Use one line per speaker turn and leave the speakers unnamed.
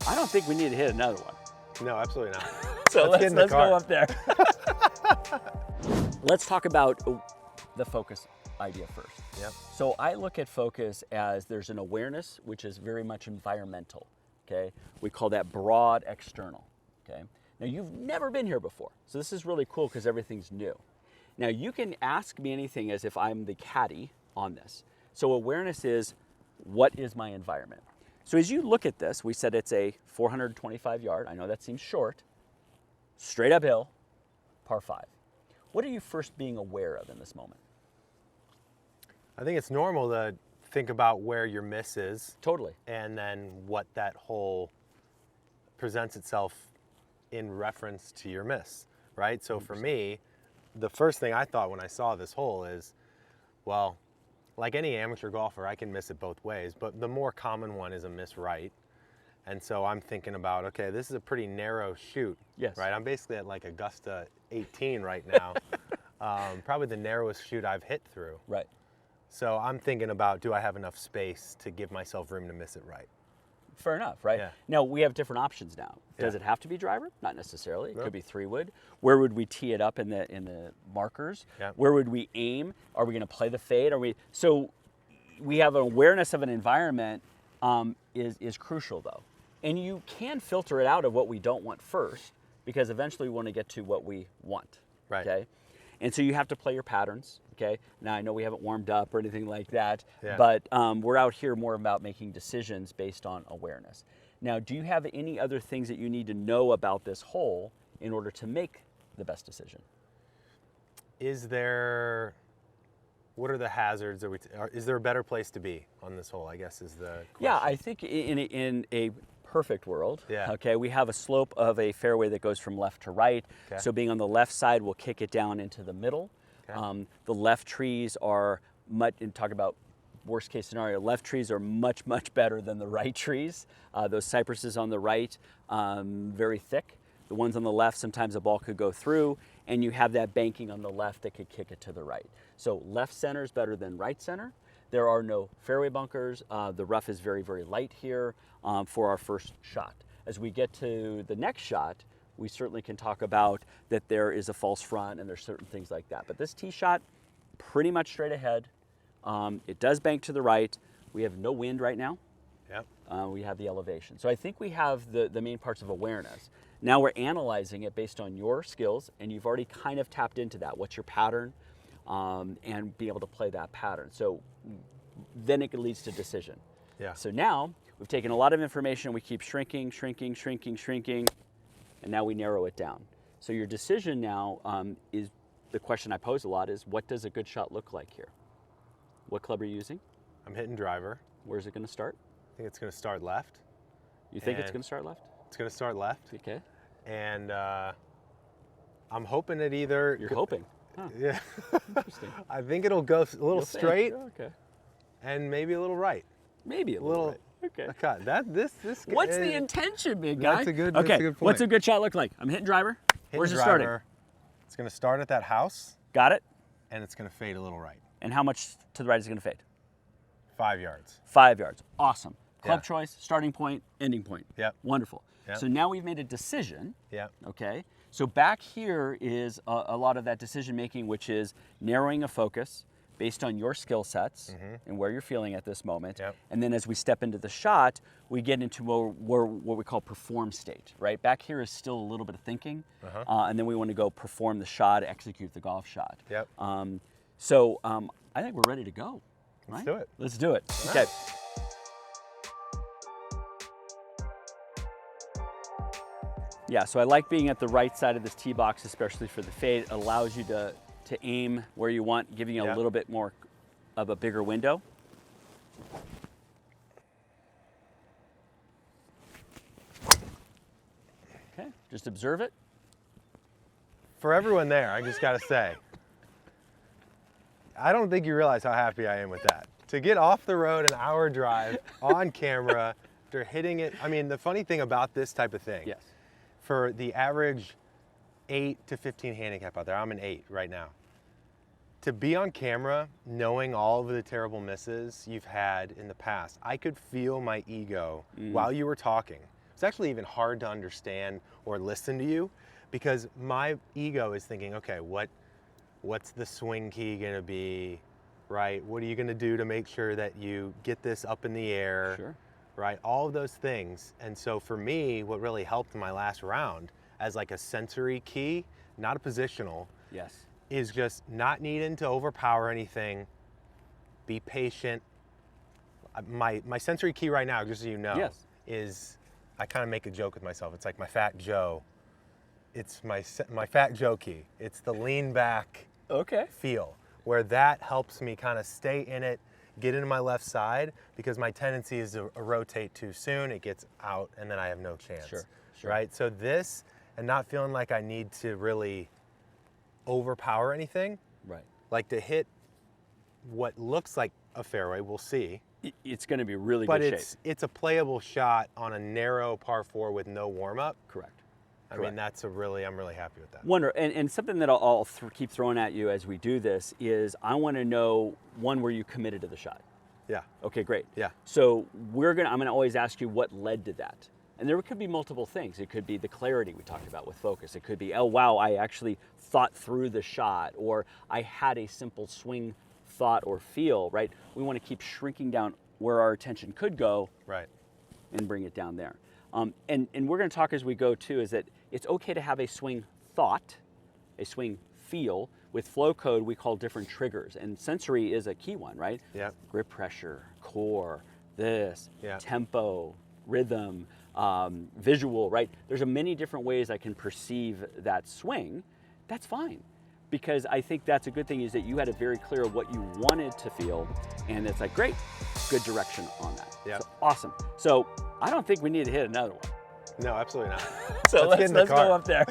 I don't think we need to hit another one.
No, absolutely not.
So let's go up there. Let's talk about the focus idea first.
Yep.
So I look at focus as there's an awareness, which is very much environmental, okay? We call that broad external, okay? Now you've never been here before, so this is really cool because everything's new. Now you can ask me anything as if I'm the caddy on this. So awareness is, what is my environment? So as you look at this, we said it's a 425 yard, I know that seems short, straight uphill, par 5. What are you first being aware of in this moment?
I think it's normal to think about where your miss is.
Totally.
And then what that hole presents itself in reference to your miss, right? So 100%. For me, the first thing I thought when I saw this hole is, well, like any amateur golfer, I can miss it both ways, but the more common one is a miss right. And so I'm thinking about, okay, this is a pretty narrow shoot,
yes.
Right? I'm basically at like Augusta 18 right now. Probably the narrowest shoot I've hit through.
Right.
So I'm thinking about, do I have enough space to give myself room to miss it right?
Fair enough, right?
Yeah.
Now, we have different options now. Does it have to be driver? Not necessarily. It could be 3-wood. Where would we tee it up in the markers?
Yeah.
Where would we aim? Are we going to play the fade? So we have an awareness of an environment is crucial, though. And you can filter it out of what we don't want first, because eventually we want to get to what we want.
Right.
Okay? And so you have to play your patterns, okay? Now, I know we haven't warmed up or anything like that,
yeah.
but we're out here more about making decisions based on awareness. Now, do you have any other things that you need to know about this hole in order to make the best decision?
What are the hazards? Is there a better place to be on this hole, I guess is the question.
Yeah, I think in a perfect world,
yeah.
Okay, we have a slope of a fairway that goes from left to right.
Okay.
So being on the left side, we'll kick it down into the middle.
Okay.
The left trees are much, and talk about worst case scenario, left trees are much, much better than the right trees. Those cypresses on the right, very thick. The ones on the left, sometimes a ball could go through, and you have that banking on the left that could kick it to the right. So left center is better than right center. There are no fairway bunkers. The rough is very, very light here for our first shot. As we get to the next shot, we certainly can talk about that there is a false front and there's certain things like that. But this tee shot, pretty much straight ahead. It does bank to the right. We have no wind right now.
Yep.
We have the elevation. So I think we have the main parts of awareness. Now we're analyzing it based on your skills, and you've already kind of tapped into that. What's your pattern? And be able to play that pattern. So then it leads to decision.
Yeah.
So now we've taken a lot of information, we keep shrinking, and now we narrow it down. So your decision now is, the question I pose a lot is, what does a good shot look like here? What club are you using?
I'm hitting driver.
Where's it going to start?
I think it's going to start left.
You think it's going to start left?
It's going to start left.
Okay.
And I'm hoping it either...
You're hoping? Huh.
Yeah.
Interesting.
I think it'll go a little straight.
Okay.
And maybe a little right.
Maybe a little right. Okay.
Cut.
What's the intention, big guy?
That's a good point.
What's a good shot look like? I'm hitting driver. Where's it starting?
It's going to start at that house.
Got it.
And it's going to fade a little right.
And how much to the right is it going to fade?
5 yards.
5 yards. Awesome. Club choice, starting point, ending point.
Yep.
Wonderful.
Yep.
So now we've made a decision.
Yep.
Okay. So back here is a lot of that decision making, which is narrowing a focus based on your skill sets and where you're feeling at this moment.
Yep.
And then as we step into the shot, we get into what we call perform state, right? Back here is still a little bit of thinking, and then we want to go perform the shot, execute the golf shot.
Yep.
So I think we're ready to go.
Let's do it.
Let's do it.
All
okay.
Right.
Yeah, so I like being at the right side of this tee box, especially for the fade. It allows you to aim where you want, giving you a little bit more of a bigger window. Okay, just observe it.
For everyone there, I just got to say, I don't think you realize how happy I am with that. To get off the road, an hour drive, on camera, after hitting it. I mean, the funny thing about this type of thing, for the average 8 to 15 handicap out there, I'm an 8 right now. To be on camera, knowing all of the terrible misses you've had in the past, I could feel my ego while you were talking. it's actually even hard to understand or listen to you, because my ego is thinking, okay, what's the swing key gonna be, right? What are you gonna do to make sure that you get this up in the air?
Sure.
Right? All of those things. And so for me, what really helped in my last round as like a sensory key, not a positional,
Yes.
is just not needing to overpower anything, be patient. My sensory key right now, just so you know,
Yes.
is, I kind of make a joke with myself. It's like my Fat Joe. It's my Fat Joe key. It's the lean back
Okay.
feel, where that helps me kind of stay in it, get into my left side, because my tendency is to rotate too soon. It gets out and then I have no chance.
Sure.
Right? So this, and not feeling like I need to really overpower anything,
Right.
like to hit what looks like a fairway, we'll see.
It's going to be really
But
good shape.
it's a playable shot on a narrow par 4 with no warm up.
Correct.
I mean, that's I'm really happy with that.
Wonder, and something that I'll keep throwing at you as we do this is I want to know, one, were you committed to the shot?
Yeah.
Okay, great.
Yeah.
So I'm gonna always ask you what led to that. And there could be multiple things. It could be the clarity we talked about with focus. It could be, oh wow, I actually thought through the shot, or I had a simple swing thought or feel, right? We want to keep shrinking down where our attention could go,
Right.
and bring it down there. And we're going to talk as we go too, is that it's okay to have a swing thought, a swing feel. With Flowcode, we call different triggers, and sensory is a key one, right?
Yeah.
Grip pressure, core, this,
Yeah.
tempo, rhythm, visual, right? There's many different ways I can perceive that swing. That's fine, because I think that's a good thing, is that you had it very clear what you wanted to feel, and it's like, great, good direction on that.
Yeah.
So, awesome. So I don't think we need to hit another one.
No, absolutely not.
So let's
get in the
go
car.
up there.